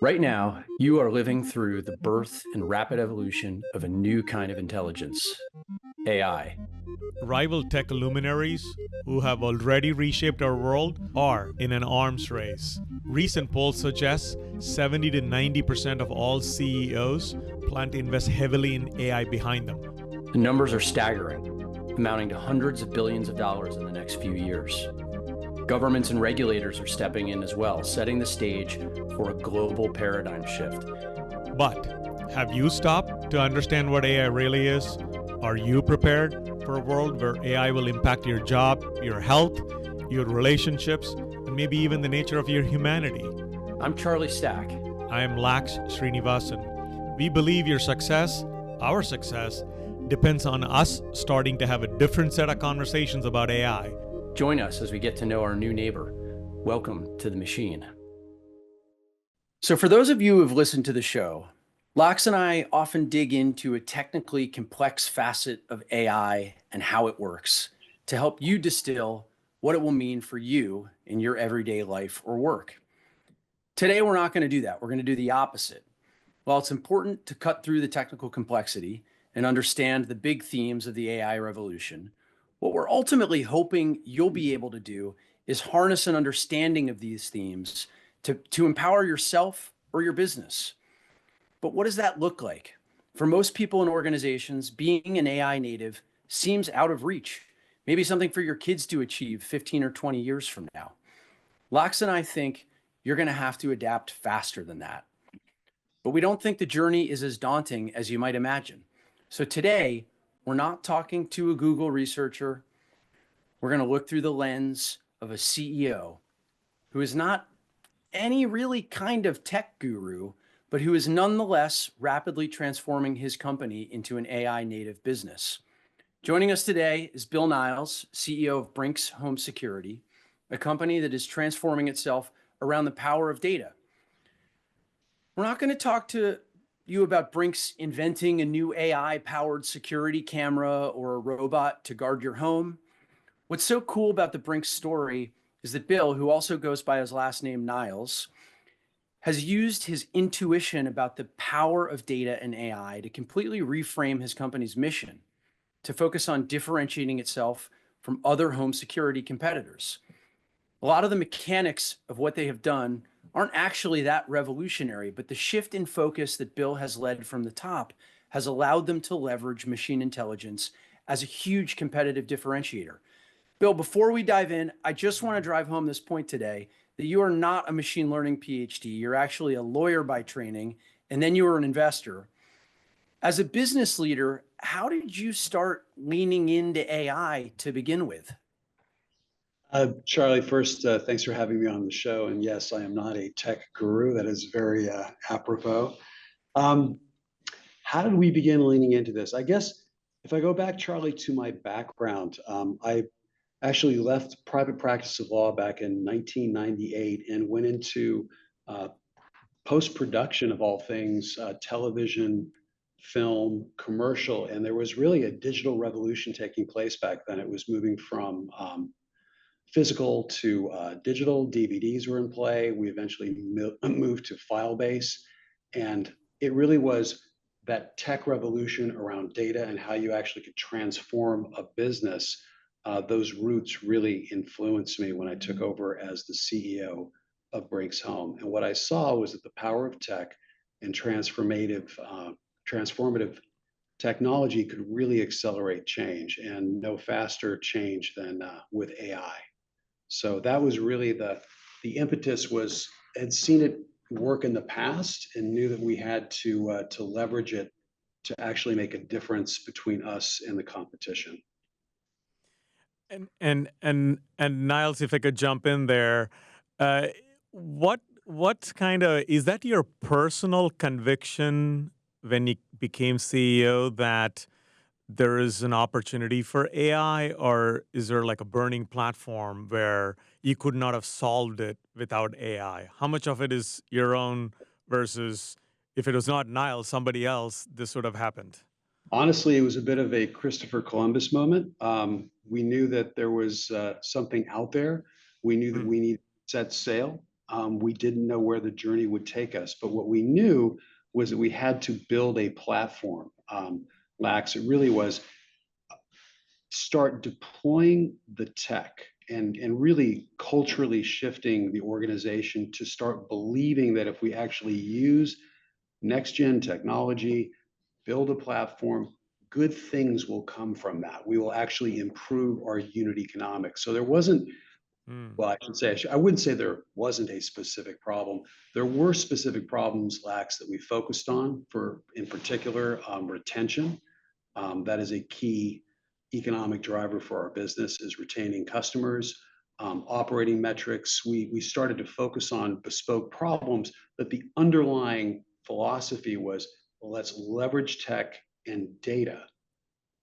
Right now, you are living through the birth and rapid evolution of a new kind of intelligence, AI. Rival tech luminaries who have already reshaped our world are in an arms race. Recent polls suggest 70 to 90% of all CEOs plan to invest heavily in AI behind them. The numbers are staggering, amounting to hundreds of billions of dollars in the next few years. Governments and regulators are stepping in as well, setting the stage for a global paradigm shift. But have you stopped to understand what AI really is? Are you prepared for a world where AI will impact your job, your health, your relationships, and maybe even the nature of your humanity? I'm Charlie Stack. I am Lax Srinivasan. We believe your success, our success, depends on us starting to have a different set of conversations about AI. Join us as we get to know our new neighbor. Welcome to the machine. So for those of you who have listened to the show, Lax and I often dig into a technically complex facet of AI and how it works to help you distill what it will mean for you in your everyday life or work. Today, we're not going to do that. We're going to do the opposite. While it's important to cut through the technical complexity and understand the big themes of the AI revolution, what we're ultimately hoping you'll be able to do is harness an understanding of these themes to empower yourself or your business. But what does that look like? For most people and organizations, being an AI native seems out of reach, maybe something for your kids to achieve 15 or 20 years from now. Lax and I think you're going to have to adapt faster than that. But we don't think the journey is as daunting as you might imagine. So today, we're not talking to a Google researcher. We're going to look through the lens of a CEO who is not any really kind of tech guru, but who is nonetheless rapidly transforming his company into an AI native business. Joining us today is Bill Niles, CEO of Brinks Home Security, a company that is transforming itself around the power of data. We're not going to talk to you about Brinks inventing a new AI-powered security camera or a robot to guard your home. What's so cool about the Brinks story is that Bill, who also goes by his last name Niles, has used his intuition about the power of data and AI to completely reframe his company's mission to focus on differentiating itself from other home security competitors. A lot of the mechanics of what they have done aren't actually that revolutionary, but the shift in focus that Bill has led from the top has allowed them to leverage machine intelligence as a huge competitive differentiator. Bill, before we dive in, I just want to drive home this point today that you are not a machine learning PhD. You're actually a lawyer by training, and then you were an investor. As a business leader, how did you start leaning into AI to begin with? Charlie, first, thanks for having me on the show. And yes, I am not a tech guru. That is very apropos. Um, how did we begin leaning into this? I guess if I go back, Charlie, to my background, I actually left private practice of law back in 1998 and went into uh, post-production of all things, television, film, commercial. And there was really a digital revolution taking place back then. It was moving from physical to digital. DVDs were in play. We eventually moved to file base. And it really was that tech revolution around data and how you actually could transform a business. Those roots really influenced me when I took over as the CEO of Brinks Home. And what I saw was that the power of tech and transformative technology could really accelerate change, and no faster change than with AI. So that was really the impetus. Was had seen it work in the past and knew that we had to leverage it to actually make a difference between us and the competition. And Niles, if I could jump in there, uh, what kind of is that your personal conviction when you became CEO that there is an opportunity for AI, or is there like a burning platform where you could not have solved it without AI? How much of it is your own versus if it was not Niles, somebody else, this would have happened? Honestly, it was a bit of a Christopher Columbus moment. We knew that there was something out there. We knew that Mm. we needed to set sail. We didn't know where the journey would take us, but what we knew was that we had to build a platform. Lax, it really was start deploying the tech and really culturally shifting the organization to start believing that if we actually use next gen technology, build a platform, good things will come from that. We will actually improve our unit economics. So there wasn't, well, I should say, I wouldn't say there wasn't a specific problem. There were specific problems, Lax, that we focused on for, in particular, retention. That is a key economic driver for our business is retaining customers. Operating metrics, we started to focus on bespoke problems, but the underlying philosophy was, well, let's leverage tech and data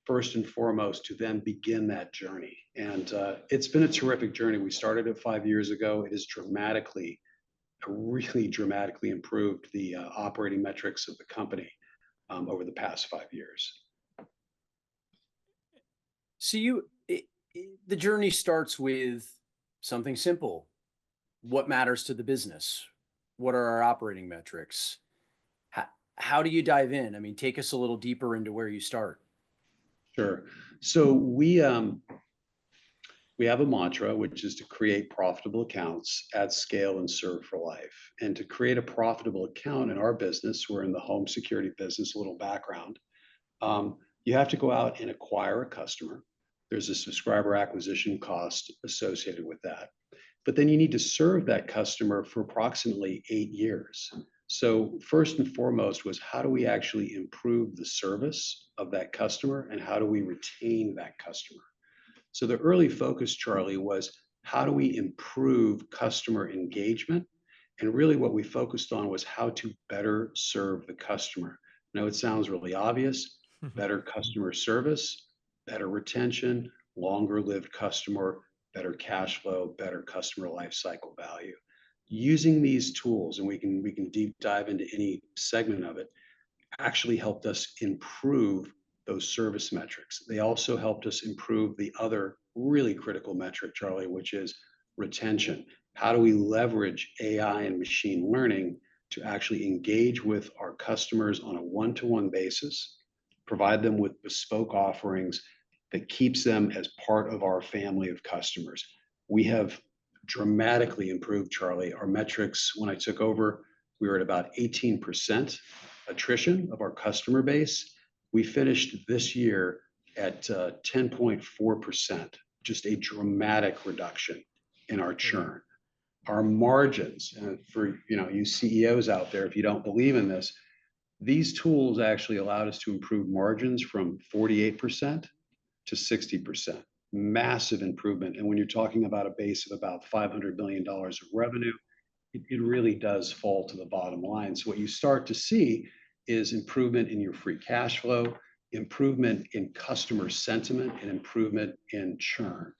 first and foremost to then begin that journey. And it's been a terrific journey. We started it 5 years ago. It has really dramatically improved the operating metrics of the company over the past 5 years. So the journey starts with something simple. What matters to the business? What are our operating metrics? How do you dive in? I mean, take us a little deeper into where you start. Sure. So we have a mantra, which is to create profitable accounts at scale and serve for life. And to create a profitable account in our business, we're in the home security business, a little background. You have to go out and acquire a customer. There's a subscriber acquisition cost associated with that. But then you need to serve that customer for approximately 8 years. So first and foremost was how do we actually improve the service of that customer and how do we retain that customer? So the early focus, Charlie, was how do we improve customer engagement? And really what we focused on was how to better serve the customer. Now it sounds really obvious, better customer service, better retention, longer lived customer, better cash flow, better customer life cycle value. Using these tools, and we can deep dive into any segment of it, actually helped us improve those service metrics. They also helped us improve the other really critical metric, Charlie, which is retention. How do we leverage AI and machine learning to actually engage with our customers on a one-to-one basis, provide them with bespoke offerings that keeps them as part of our family of customers? We have dramatically improved, Charlie. Our metrics, when I took over, we were at about 18% attrition of our customer base. We finished this year at 10.4%, just a dramatic reduction in our churn. Our margins, for you CEOs out there, if you don't believe in this, these tools actually allowed us to improve margins from 48% to 60%. Massive improvement. And when you're talking about a base of about $500 million of revenue, it really does fall to the bottom line. So what you start to see is improvement in your free cash flow, improvement in customer sentiment, and improvement in churn.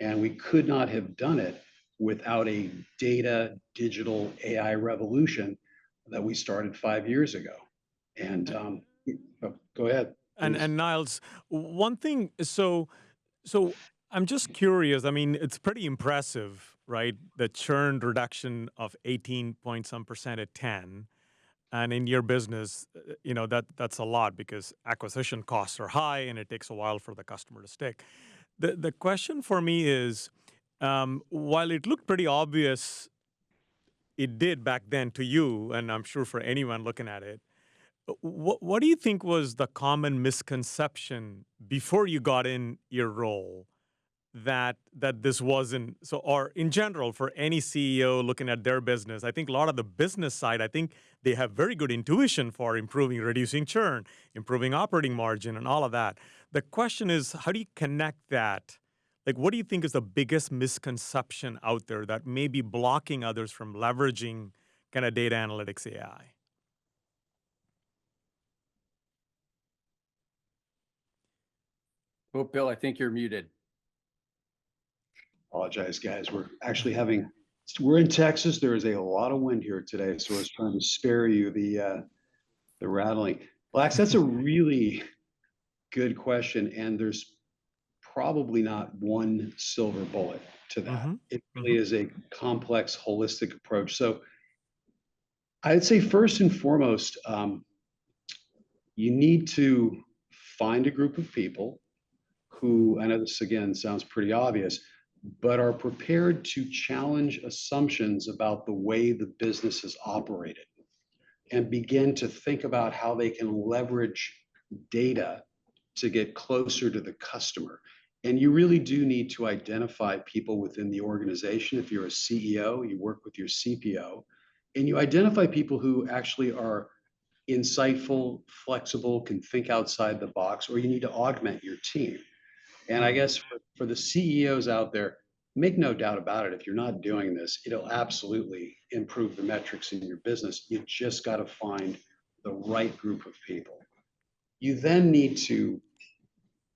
And we could not have done it without a data, digital AI revolution that we started 5 years ago. And go ahead. And Niles, one thing, so I'm just curious. I mean, it's pretty impressive, right? The churn reduction of 18 point some percent at 10. And in your business, that's a lot because acquisition costs are high and it takes a while for the customer to stick. The question for me is, while it looked pretty obvious, it did back then to you, and I'm sure for anyone looking at it, what do you think was the common misconception before you got in your role that this wasn't so, or in general for any CEO looking at their business? I think a lot of the business side, I think they have very good intuition for improving, reducing churn, improving operating margin, and all of that. The question is, how do you connect that? Like, what do you think is the biggest misconception out there that may be blocking others from leveraging kind of data analytics AI? Oh, Bill, I think you're muted. Apologize, guys. We're in Texas. There is a lot of wind here today, so I was trying to spare you the rattling. Lax, that's a really good question, and there's probably not one silver bullet to that. Mm-hmm. It really Mm-hmm. is a complex, holistic approach. So I'd say first and foremost, you need to find a group of people who, I know this again sounds pretty obvious, but are prepared to challenge assumptions about the way the business is operated and begin to think about how they can leverage data to get closer to the customer. And you really do need to identify people within the organization. If you're a CEO, you work with your CPO, and you identify people who actually are insightful, flexible, can think outside the box, or you need to augment your team. And I guess for the CEOs out there, make no doubt about it, if you're not doing this, it'll absolutely improve the metrics in your business. You just got to find the right group of people. You then need to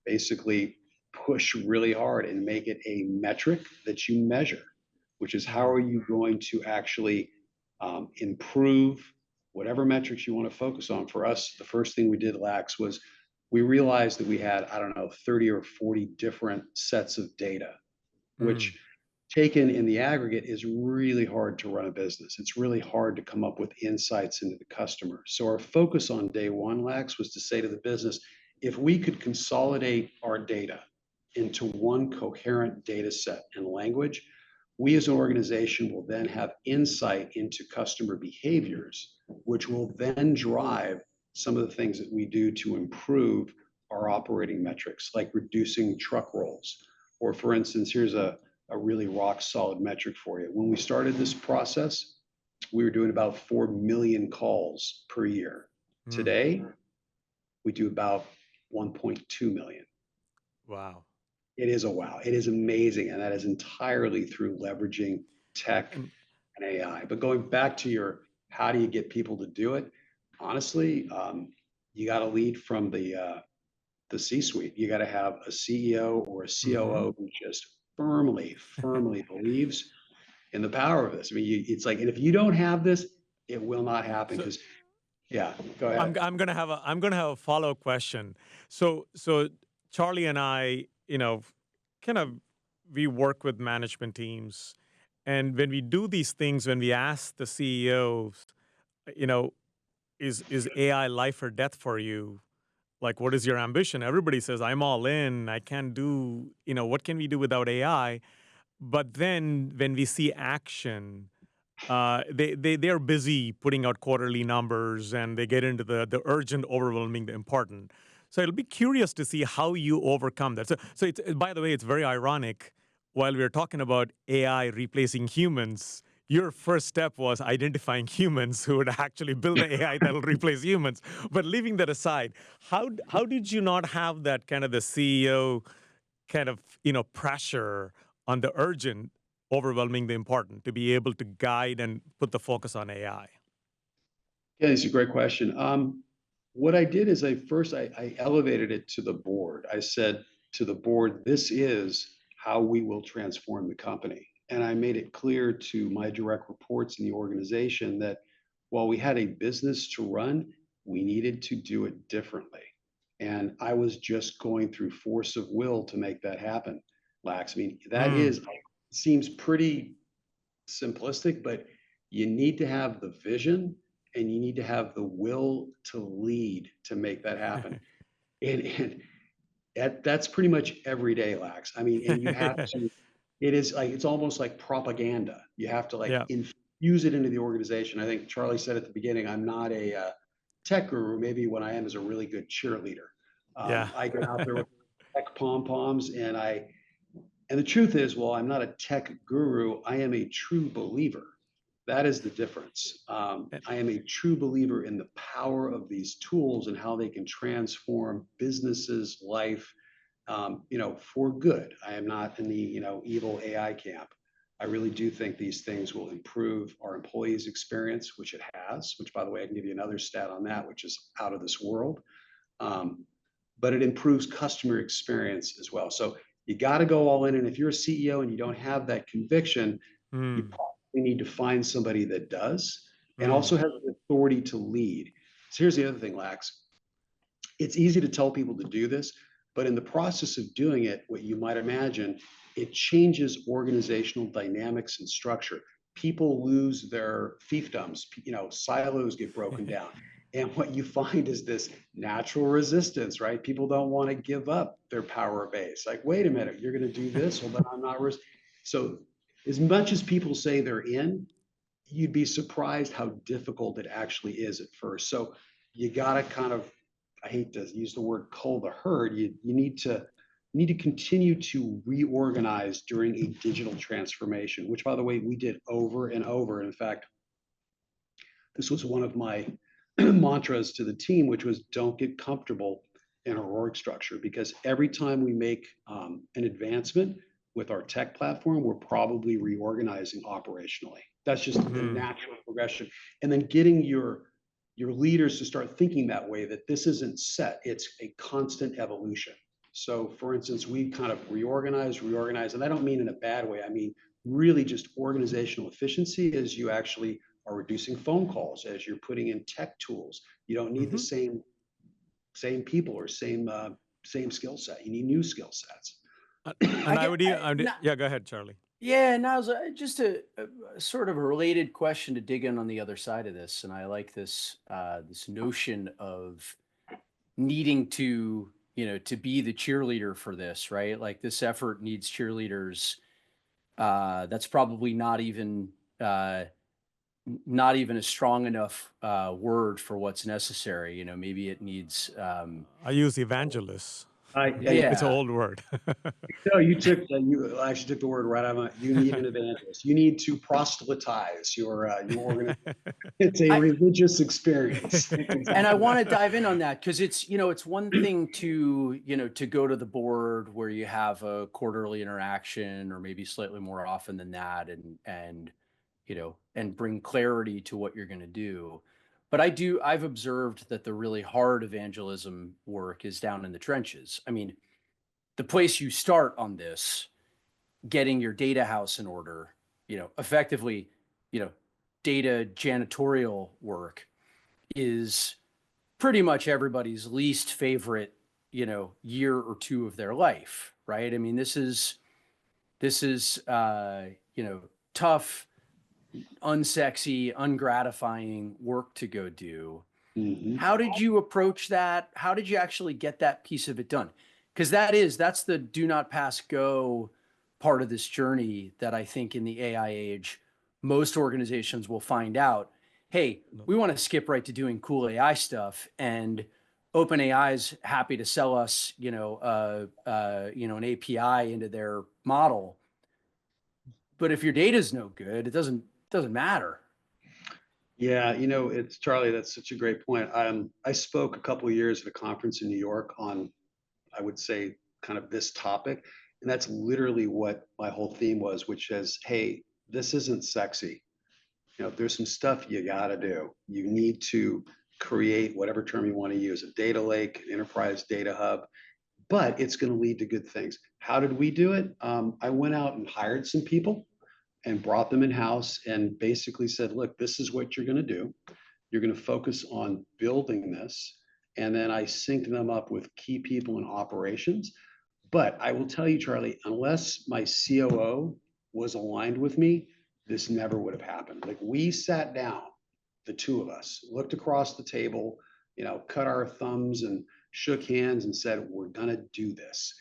basically push really hard and make it a metric that you measure, which is how are you going to actually improve whatever metrics you want to focus on. For us, the first thing we did, Lax, was we realized that we had, I don't know, 30 or 40 different sets of data, which taken in the aggregate is really hard to run a business. It's really hard to come up with insights into the customer. So our focus on day one, Lax, was to say to the business, if we could consolidate our data into one coherent data set and language, we as an organization will then have insight into customer behaviors, which will then drive some of the things that we do to improve our operating metrics, like reducing truck rolls. Or for instance, here's a really rock solid metric for you. When we started this process, we were doing about 4 million calls per year. Today, we do about 1.2 million. Wow. It is a wow. It is amazing. And that is entirely through leveraging tech And and AI. But going back to your, how do you get people to do it? Honestly, you got to lead from the C-suite. You got to have a CEO or a COO who just firmly believes in the power of this. I mean, it's like, and if you don't have this, it will not happen. so Because, yeah, go I'm ahead. I'm gonna have a follow-up question. So Charlie and I, kind of we work with management teams, and when we do these things, when we ask the CEOs, you know, is AI life or death for you? Like, what is your ambition? Everybody says, I'm all in. I can't do, what can we do without AI? But then when we see action, they're busy putting out quarterly numbers, and they get into the urgent, overwhelming, the important. So I'll be curious to see how you overcome that. So it's, by the way, it's very ironic. While we're talking about AI replacing humans, your first step was identifying humans who would actually build the AI that'll replace humans. But leaving that aside, how did you not have that kind of the CEO kind of pressure on the urgent overwhelming the important to be able to guide and put the focus on AI? Yeah, it's a great question. What I did is I elevated it to the board. I said to the board, this is how we will transform the company. And I made it clear to my direct reports in the organization that while we had a business to run, we needed to do it differently. And I was just going through force of will to make that happen, Lax. I mean, that is, seems pretty simplistic, but you need to have the vision and you need to have the will to lead to make that happen. And that's pretty much every day, Lax. I mean, and you have to, it is like, it's almost like propaganda. You have to like Yeah. infuse it into the organization. I think Charlie said at the beginning, I'm not a tech guru. Maybe what I am is a really good cheerleader. Yeah. I get out there with tech pom-poms and the truth is, while I'm not a tech guru, I am a true believer. That is the difference. I am a true believer in the power of these tools and how they can transform businesses' life, for good. I am not in the, evil AI camp. I really do think these things will improve our employees' experience, which it has, which by the way, I can give you another stat on that, which is out of this world. But it improves customer experience as well. So you got to go all in. And if you're a CEO and you don't have that conviction, you probably need to find somebody that does and also has the authority to lead. So here's the other thing, Lax. It's easy to tell people to do this, but in the process of doing it, what you might imagine it changes organizational dynamics and structure. People lose their fiefdoms, silos get broken down. And what you find is this natural resistance, right? People don't want to give up their power base. Like, wait a minute, you're going to do this? Well, then I'm not. So, as much as people say they're in, you'd be surprised how difficult it actually is at first. So, you got to kind of, I hate to use the word cull the herd. You need to continue to reorganize during a digital transformation, which, by the way, we did over and over. In fact, this was one of my mantras to the team, which was don't get comfortable in our org structure, because every time we make an advancement with our tech platform, we're probably reorganizing operationally. That's just the natural progression. And then getting your leaders to start thinking that way, that this isn't set, it's a constant evolution. So for instance, we kind of reorganize, and I don't mean in a bad way. I mean, really just organizational efficiency as you actually are reducing phone calls, as you're putting in tech tools. You don't need the same people or same skill set. You need new skill sets. Yeah, go ahead, Charlie. Yeah, and now just a sort of a related question to dig in on the other side of this, and I like this this notion of needing to to be the cheerleader for this, right? Like this effort needs cheerleaders. That's probably not even a strong enough word for what's necessary. Maybe it needs. I use evangelists. Yeah. It's an old word. No, you actually took the word right out of it. You need an evangelist. You need to proselytize your organization. It's a religious experience. And I want to dive in on that because it's one thing to to go to the board where you have a quarterly interaction or maybe slightly more often than that, and bring clarity to what you're going to do. But I've observed that the really hard evangelism work is down in the trenches. I mean, the place you start on this, getting your data house in order, effectively, data janitorial work is pretty much everybody's least favorite, year or two of their life, right? I mean, this is tough, unsexy, ungratifying work to go do. Mm-hmm. How did you approach that? How did you actually get that piece of it done? Because that's the do not pass go part of this journey that I think in the AI age, most organizations will find out, hey, we want to skip right to doing cool AI stuff, and OpenAI is happy to sell us, an API into their model. But if your data is no good, it doesn't matter. Yeah, it's Charlie. That's such a great point. I spoke a couple of years at a conference in New York on, I would say, kind of this topic, and that's literally what my whole theme was, which is, hey, this isn't sexy. There's some stuff you got to do. You need to create whatever term you want to use, a data lake, an enterprise data hub, but it's going to lead to good things. How did we do it? I went out and hired some people and brought them in-house and basically said, look, this is what you're going to do. You're going to focus on building this. And then I synced them up with key people in operations. But I will tell you, Charlie, unless my COO was aligned with me, this never would have happened. Like, we sat down, the two of us, looked across the table, cut our thumbs and shook hands and said, we're going to do this.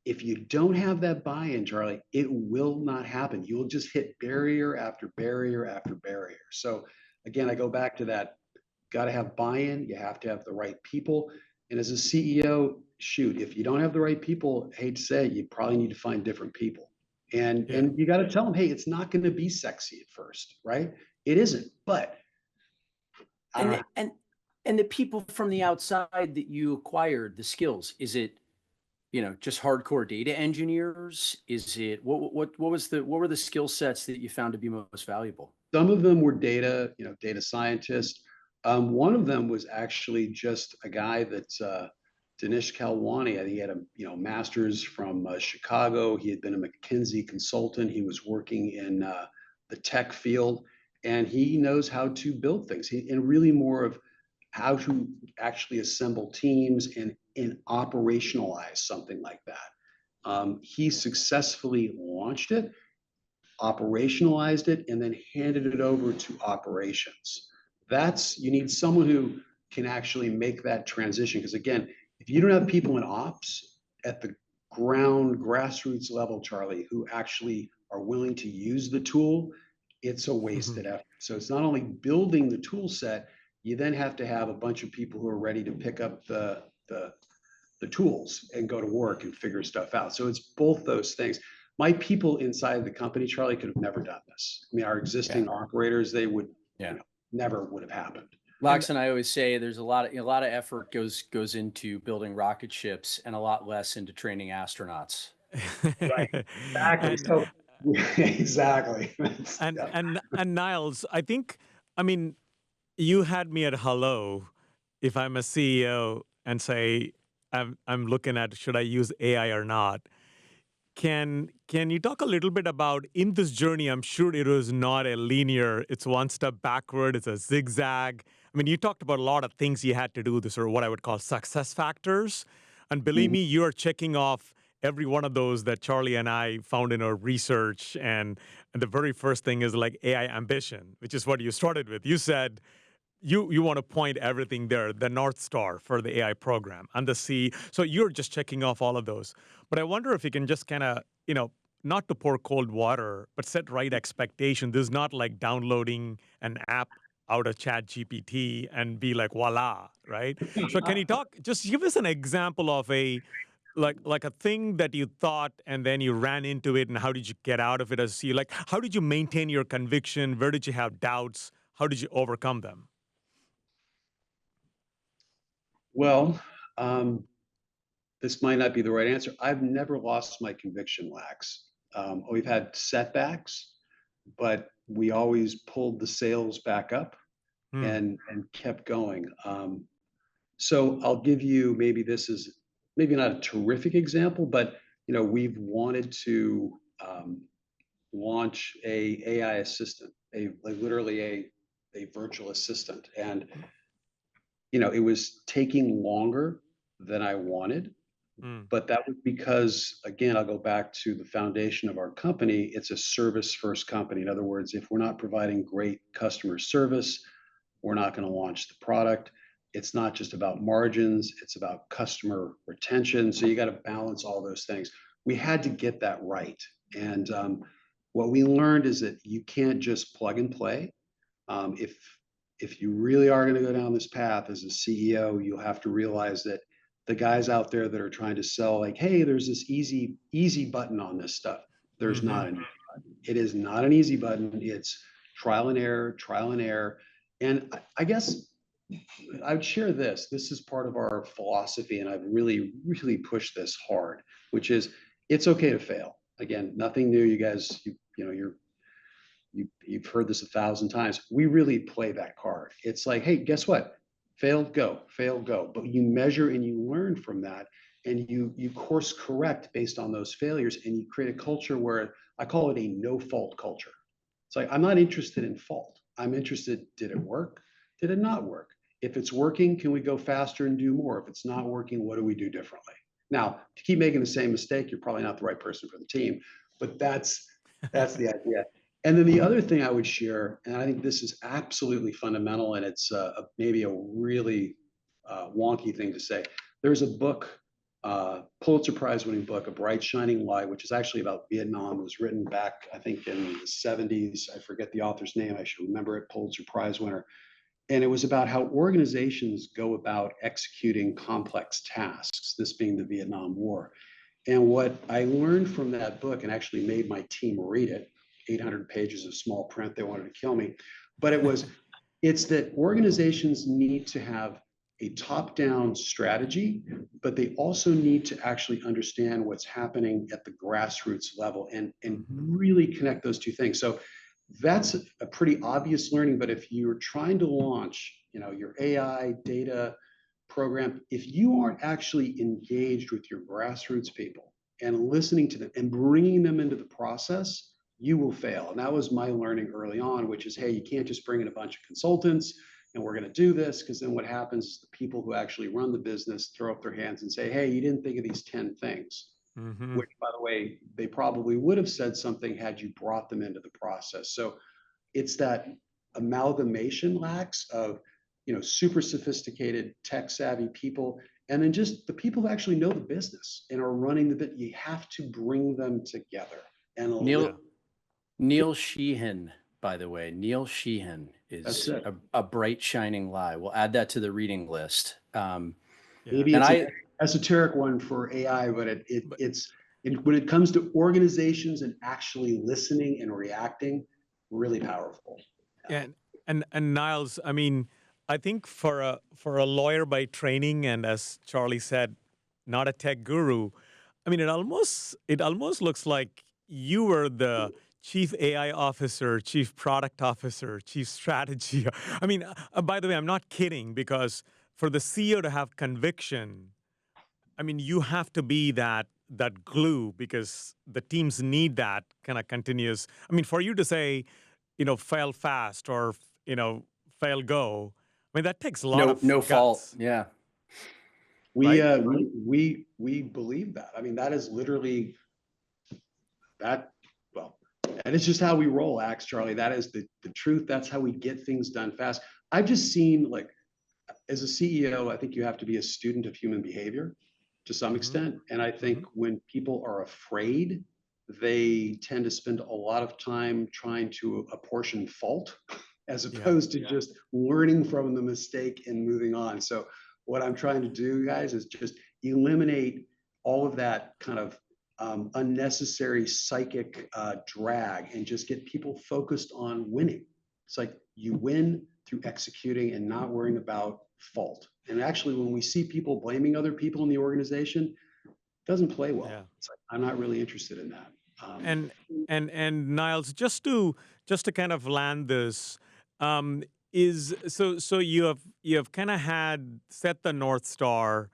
If you don't have that buy-in, Charlie, it will not happen. You'll just hit barrier after barrier after barrier. So again, I go back to that, got to have buy-in. You have to have the right people. And as a CEO, shoot, if you don't have the right people, I hate to say it, you probably need to find different people. And you got to tell them, hey, it's not going to be sexy at first, right? It isn't, but and the people from the outside that you acquired, the skills, is it just hardcore data engineers? Is it what were the skill sets that you found to be most valuable? Some of them were data scientists. One of them was actually just a guy that's Dinesh Kalwani. I think he had a master's from Chicago. He had been a McKinsey consultant. He was working in the tech field, and he knows how to build things. And really more of how to actually assemble teams and operationalize something like that. He successfully launched it, operationalized it, and then handed it over to operations. You need someone who can actually make that transition. Because again, if you don't have people in ops at the grassroots level, Charlie, who actually are willing to use the tool, it's a wasted effort. So it's not only building the tool set, you then have to have a bunch of people who are ready to pick up the tools and go to work and figure stuff out. So it's both those things. My people inside the company, Charlie, could have never done this. I mean, our existing operators, they would, never would have happened. Lox and I always say there's a lot of effort goes into building rocket ships and a lot less into training astronauts. Right. Exactly. So exactly. And Niles, I mean, you had me at hello if I'm a CEO and say I'm looking at should I use AI or not. Can you talk a little bit about in this journey? I'm sure it was not a linear. It's one step backward. It's a zigzag. I mean, you talked about a lot of things you had to do. This are what I would call success factors, and believe me, you are checking off every one of those that Charlie and I found in our research. And the very first thing is like AI ambition, which is what you started with. You said you want to point everything there, the North Star for the AI program and the C. So you're just checking off all of those. But I wonder if you can just kind of, not to pour cold water, but set right expectation. This is not like downloading an app out of Chat GPT and be like, voila, right? So can you just give us an example of like a thing that you thought and then you ran into it, and how did you get out of it as a CEO? Like, how did you maintain your conviction? Where did you have doubts? How did you overcome them? Well, this might not be the right answer. I've never lost my conviction, Lax. We've had setbacks, but we always pulled the sails back up and kept going. So I'll give you, maybe this is maybe not a terrific example, but we've wanted to launch a AI assistant, literally a virtual assistant, and it was taking longer than I wanted. But that was because, again, I'll go back to the foundation of our company. It's a service first company. In other words, if we're not providing great customer service, we're not going to launch the product. It's not just about margins, it's about customer retention. So you got to balance all those things. We had to get that right. And what we learned is that you can't just plug and play. If you really are going to go down this path as a CEO, you'll have to realize that the guys out there that are trying to sell, like, hey, there's this easy button on this stuff. There's not an easy button. It is not an easy button. It's trial and error, trial and error. And I guess I would share this. This is part of our philosophy, and I've really, really pushed this hard, which is it's okay to fail. Again, nothing new. You guys, you've heard this 1,000 times. We really play that card. It's like, hey, guess what? Fail, go, fail, go. But you measure and you learn from that, and you course correct based on those failures, and you create a culture where I call it a no fault culture. It's like, I'm not interested in fault. I'm interested, did it work? Did it not work? If it's working, can we go faster and do more? If it's not working, what do we do differently? Now, to keep making the same mistake, you're probably not the right person for the team, but that's the idea. And then the other thing I would share, and I think this is absolutely fundamental, and it's maybe a really wonky thing to say. There's a book, Pulitzer Prize winning book, A Bright Shining Light, which is actually about Vietnam. It was written back, I think, in the 70s. I forget the author's name. I should remember it, Pulitzer Prize winner. And it was about how organizations go about executing complex tasks, this being the Vietnam War. And what I learned from that book, and actually made my team read it, 800 pages of small print, they wanted to kill me. But it's that organizations need to have a top-down strategy, but they also need to actually understand what's happening at the grassroots level and really connect those two things. So that's a pretty obvious learning, but if you're trying to launch, your AI data program, if you aren't actually engaged with your grassroots people and listening to them and bringing them into the process, you will fail. And that was my learning early on, which is, hey, you can't just bring in a bunch of consultants and we're going to do this, because then what happens is the people who actually run the business throw up their hands and say, hey, you didn't think of these 10 things. Hmm. which, by the way, they probably would have said something had you brought them into the process. So it's that amalgamation lacks of, super sophisticated tech savvy people, and then just the people who actually know the business and are running the bit. You have to bring them together. And Neil Neil Sheehan, by the way, Neil Sheehan that's is it. a bright shining lie. We'll add that to the reading list. Yeah. Maybe And it's an I, esoteric one for AI, but But when it comes to organizations and actually listening and reacting, really powerful. yeah, and Niles, I mean, I think for a lawyer by training, and as Charlie said, not a tech guru. I mean, it almost looks like you were the chief AI officer, chief product officer, chief strategy. I mean, by the way, I'm not kidding, because for the CEO to have conviction, I mean, you have to be that glue, because the teams need that kind of continuous. I mean, for you to say, fail fast, or fail go. I mean, that takes a lot of no fault. guts, Yeah. We right? uh we believe that. I mean, that is literally that. Well, and it's just how we roll, Axe Charlie. That is the truth. That's how we get things done fast. I've just seen, like, as a CEO, I think you have to be a student of human behavior to some Hmm. extent. And I think Hmm. when people are afraid, they tend to spend a lot of time trying to apportion fault as Yeah. opposed to just learning from the mistake and moving on. So what I'm trying to do, guys, is just eliminate all of that kind of unnecessary psychic drag and just get people focused on winning. It's like you win through executing and not worrying about fault. And actually, when we see people blaming other people in the organization, it doesn't play Yeah. well. It's like, I'm not really interested in that. And Niles, just to kind of land this, is so you have kind of had set the North Star,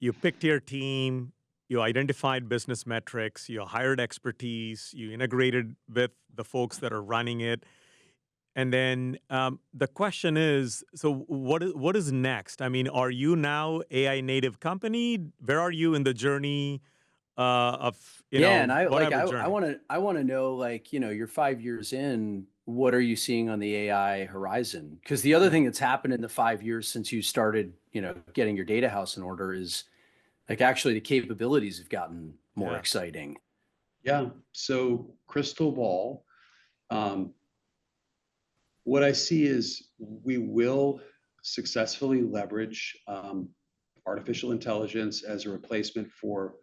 you picked your team, you identified business metrics, you hired expertise, you integrated with the folks that are running it. And then the question is, so what is next? I mean, are you now AI native company? Where are you in the journey of Yeah. And whatever journey? I want to know, like, you're 5 years in, what are you seeing on the AI horizon? Because the other Yeah, thing that's happened in the 5 years since you started, getting your data house in order is, like, actually the capabilities have gotten more yeah. exciting. Yeah. So, crystal ball. Um, what I see is we will successfully leverage artificial intelligence as a replacement for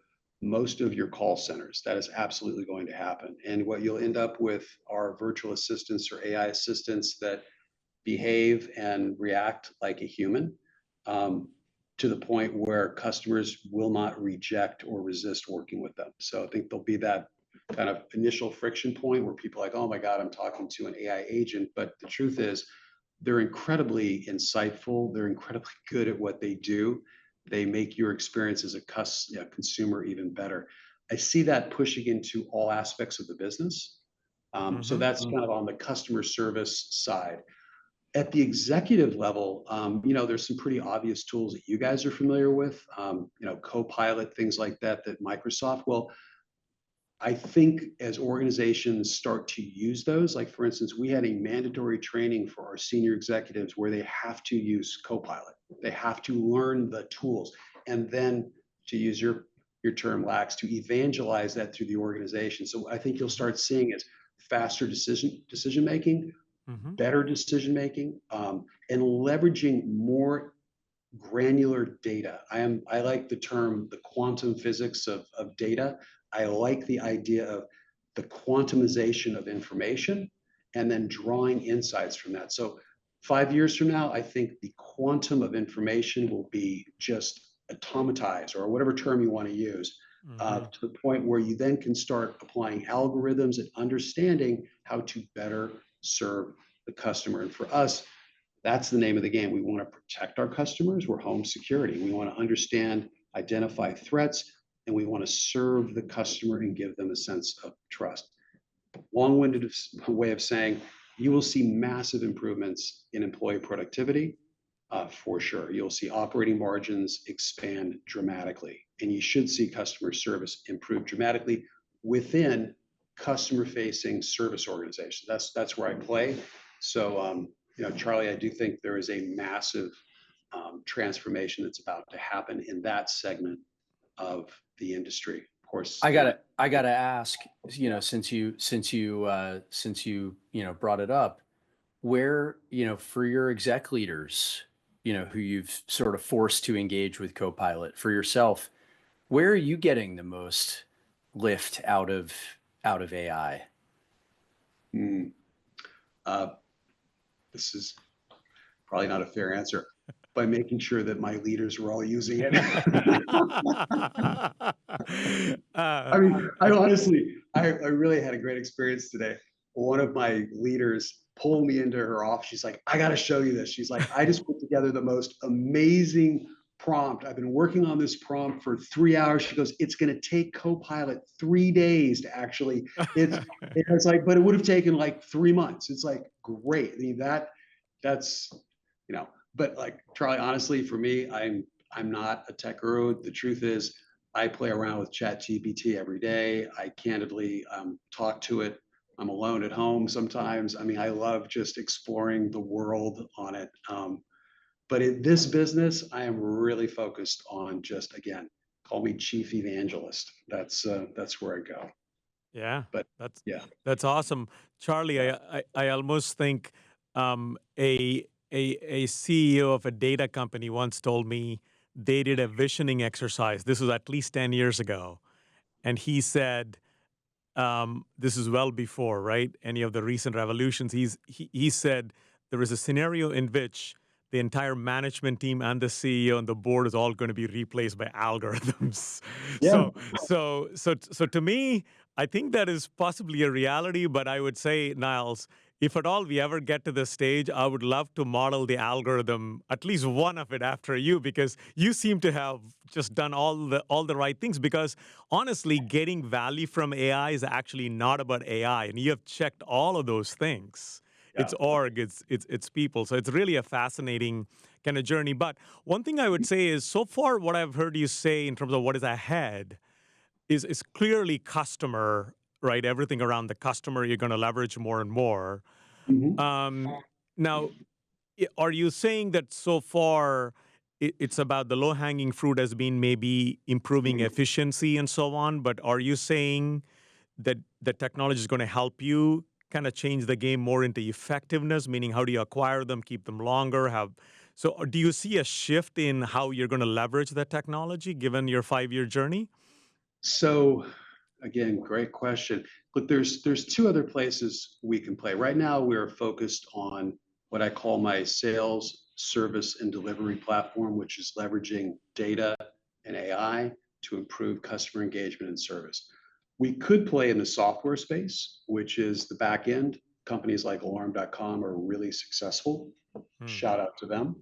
most of your call centers. That is absolutely going to happen. And what you'll end up with are virtual assistants or AI assistants that behave and react like a human, um, to the point where customers will not reject or resist working with them. So I think there'll be that kind of initial friction point where people are like, oh my God, I'm talking to an AI agent. But the truth is, they're incredibly insightful. They're incredibly good at what they do. They make your experience as a consumer even better. I see that pushing into all aspects of the business. So Mm-hmm. that's kind of on the customer service side. At the executive level, there's some pretty obvious tools that you guys are familiar with, Copilot, things like that, that Microsoft. Well, I think as organizations start to use those, like for instance, we had a mandatory training for our senior executives where they have to use Copilot. They have to learn the tools, and then, to use your term, Lax, to evangelize that through the organization. So I think you'll Mm-hmm. start seeing is faster decision making, Mm-hmm. better decision making, and leveraging more granular data. I like the term the quantum physics of data. I like the idea of the quantumization of information and then drawing insights from that. So 5 years from now, I think the quantum of information will be just automatized, or whatever term you want to use, Mm-hmm. to the point where you then can start applying algorithms and understanding how to better serve the customer. And for us, that's the name of the game. We want to protect our customers. We're home security. We want to understand, identify threats, and we want to serve the customer and give them a sense of trust. Long-winded way of saying, you will see massive improvements in employee productivity, for sure. You'll see operating margins expand dramatically, and you should see customer service improve dramatically within customer-facing service organizations. That's where I play. So, Charlie, I do think there is a massive transformation that's about to happen in that segment of the industry. Of course, I gotta ask, since you brought it up, where, for your exec leaders, who you've sort of forced to engage with Copilot, for yourself, where are you getting the most lift out of AI? uh, this is probably not a fair answer, by making sure that my leaders were all using it. I mean, I really had a great experience today. One of my leaders pulled me into her office. She's like, I got to show you this. She's like, I just put together the most amazing prompt. I've been working on this prompt for 3 hours. She goes, it's going to take Copilot 3 days to actually, it's like, but it would have taken like 3 months. It's like, great. I mean, that's, but like Charlie, honestly, for me, I'm not a tech guru. The truth is, I play around with ChatGPT every day. I candidly talk to it. I'm alone at home sometimes. I mean, I love just exploring the world on it. But in this business, I am really focused on just, again, call me chief evangelist. That's where I go. Yeah, But that's yeah, that's awesome, Charlie. I almost think a a CEO of a data company once told me they did a visioning exercise. This was at least 10 years ago, and he said, this is well before, right, any of the recent revolutions. He said there is a scenario in which the entire management team and the CEO and the board is all going to be replaced by algorithms. yeah. So to me, I think that is possibly a reality. But I would say, Niles, if at all we ever get to this stage, I would love to model the algorithm, at least one of it, after you, because you seem to have just done all the right things. Because honestly, getting value from AI is actually not about AI, and you have checked all of those things. Yeah. It's org, it's people. So it's really a fascinating kind of journey. But one thing I would say is, so far, what I've heard you say in terms of what is ahead is clearly customer, right? Everything around the customer, you're going to leverage more and more. Mhm. Now, are you saying that so far it's about the low hanging fruit has been maybe improving efficiency and so on? But are you saying that the technology is going to help you kind of change the game more into effectiveness, meaning how do you acquire them, keep them longer? So do you see a shift in how you're going to leverage that technology given your 5-year journey? So again, great question. Look, there's two other places we can play. Right now, we're focused on what I call my sales, service, and delivery platform, which is leveraging data and AI to improve customer engagement and service. We could play in the software space, which is the back end. Companies like alarm.com are really successful. Hmm. Shout out to them.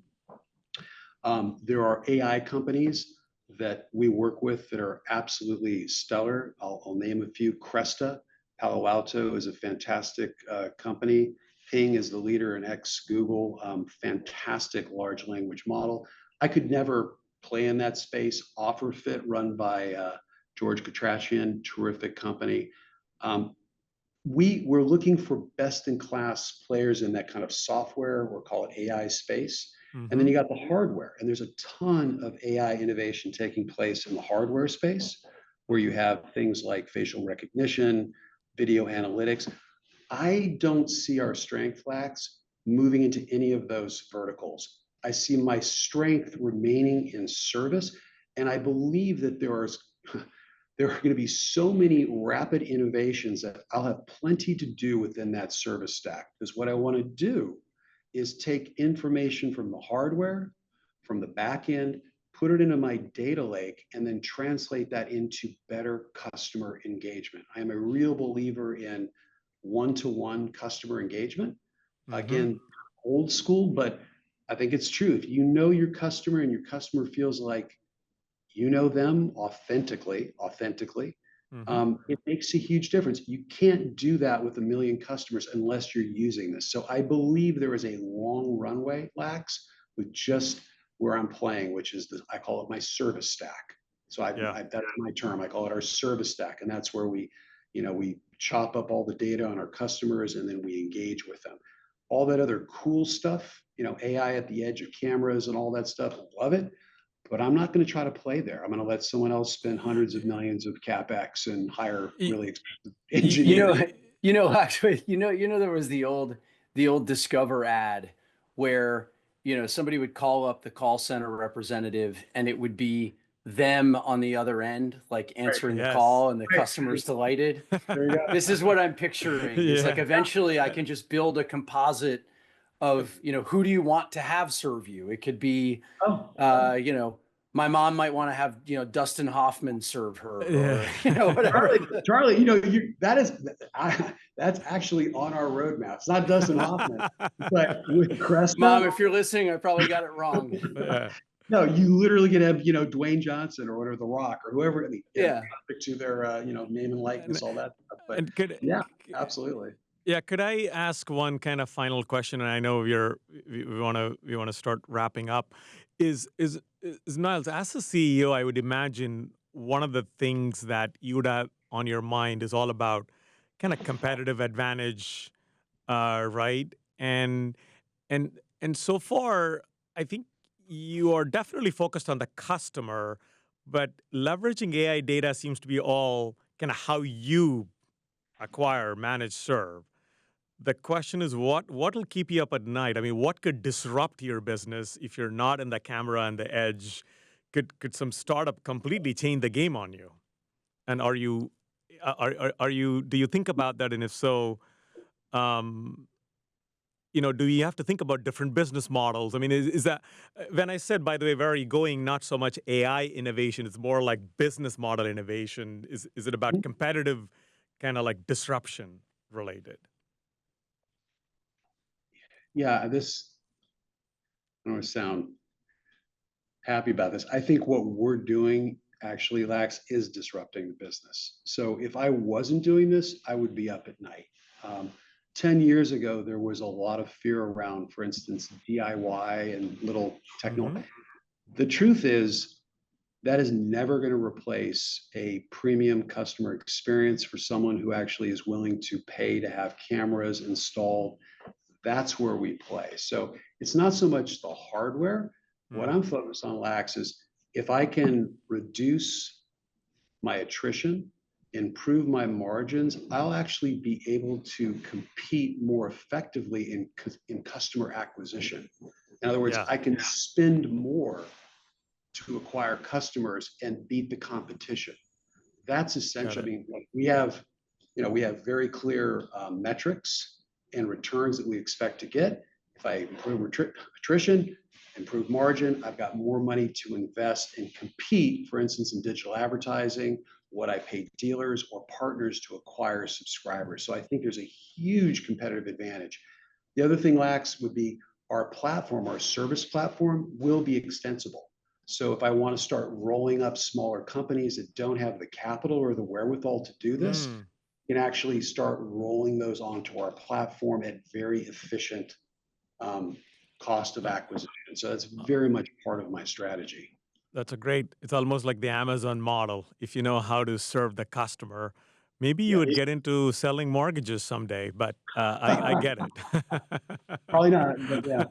There are AI companies that we work with that are absolutely stellar. I'll name a few. Cresta, Palo Alto is a fantastic company. Ping is the leader in ex-Google, fantastic large language model. I could never play in that space. OfferFit, run by George Katrashian, terrific company. We're looking for best-in-class players in that kind of software, or call it AI space. And then you got the hardware, and there's a ton of AI innovation taking place in the hardware space, where you have things like facial recognition, video analytics. I don't see our strength, Lax, moving into any of those verticals. I see my strength remaining in service, and I believe that there are going to be so many rapid innovations that I'll have plenty to do within that service stack. Because what I want to do is take information from the hardware, from the back end, put it into my data lake, and then translate that into better customer engagement. I am a real believer in one-to-one customer engagement. Again, old school, but I think it's true. If you know your customer and your customer feels like you know them authentically, it makes a huge difference. You can't do that with 1 million customers unless you're using this. So I believe there is a long runway, Lax, with just where I'm playing, which is I call it my service stack. So that's my term. I call it our service stack. And that's where we chop up all the data on our customers and then we engage with them. All that other cool stuff, AI at the edge of cameras and all that stuff, love it. But I'm not going to try to play there. I'm going to let someone else spend hundreds of millions of CapEx and hire really expensive engineers. Actually, there was the old Discover ad where, somebody would call up the call center representative and it would be them on the other end, like answering the call, and the customer's delighted. There you go. This is what I'm picturing. It's like eventually I can just build a composite of, who do you want to have serve you? It could be, my mom might want to have, Dustin Hoffman serve her, or, whatever. Charlie, that's actually on our roadmap. It's not Dustin Hoffman, but with Cresta. Mom, if you're listening, I probably got it wrong. No, you literally could have, Dwayne Johnson or whatever, The Rock or whoever. To their, name and likeness, all that stuff. But absolutely. Yeah, could I ask one kind of final question? And I know we want to start wrapping up. Is Niles, as a CEO, I would imagine one of the things that you would have on your mind is all about kind of competitive advantage, right? And so far, I think you are definitely focused on the customer, but leveraging AI data seems to be all kind of how you acquire, manage, serve. The question is, what will keep you up at night? I mean, what could disrupt your business if you're not in the camera and the edge? Could some startup completely change the game on you? And are you do you think about that? And if so, do you have to think about different business models? I mean, is that, when I said, by the way, where are you going? Not so much AI innovation, it's more like business model innovation. Is it about competitive kind of like disruption related? Yeah, I don't want to sound happy about this. I think what we're doing actually, Lax, is disrupting the business. So if I wasn't doing this, I would be up at night. 10 years ago, there was a lot of fear around, for instance, DIY and little technology. Mm-hmm. The truth is that is never going to replace a premium customer experience for someone who actually is willing to pay to have cameras installed. That's where we play. So it's not so much the hardware. What I'm focused on, Lax, is if I can reduce my attrition, improve my margins, I'll actually be able to compete more effectively in customer acquisition. In other words, I can spend more to acquire customers and beat the competition. That's essential. I mean, we have very clear metrics and returns that we expect to get. If I improve attrition, improve margin, I've got more money to invest and compete, for instance, in digital advertising, what I pay dealers or partners to acquire subscribers. So I think there's a huge competitive advantage. The other thing, Lax, would be our platform, our service platform will be extensible. So if I want to start rolling up smaller companies that don't have the capital or the wherewithal to do this, can actually start rolling those onto our platform at very efficient cost of acquisition. So that's very much part of my strategy. It's almost like the Amazon model. If you know how to serve the customer, maybe you would get into selling mortgages someday, but I get it. Probably not, but yeah.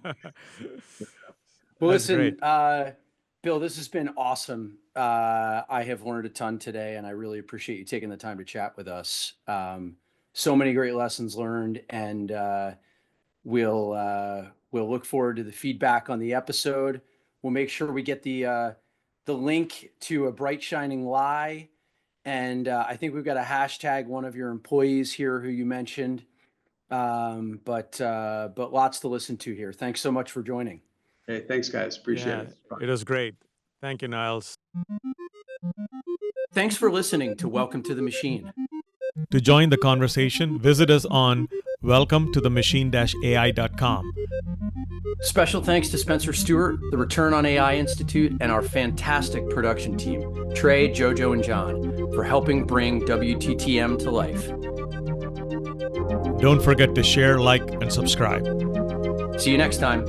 Well, listen, Bill, this has been awesome. I have learned a ton today, and I really appreciate you taking the time to chat with us. So many great lessons learned, and we'll look forward to the feedback on the episode. We'll make sure we get the link to a bright shining lie, and I think we've got to hashtag one of your employees here who you mentioned. But lots to listen to here. Thanks so much for joining. Hey, thanks, guys. Appreciate it. It was great. Thank you, Niles. Thanks for listening to Welcome to the Machine. To join the conversation, visit us on welcometothemachine-ai.com. Special thanks to Spencer Stewart, the Return on AI Institute, and our fantastic production team, Trey, Jojo, and John, for helping bring WTTM to life. Don't forget to share, like, and subscribe. See you next time.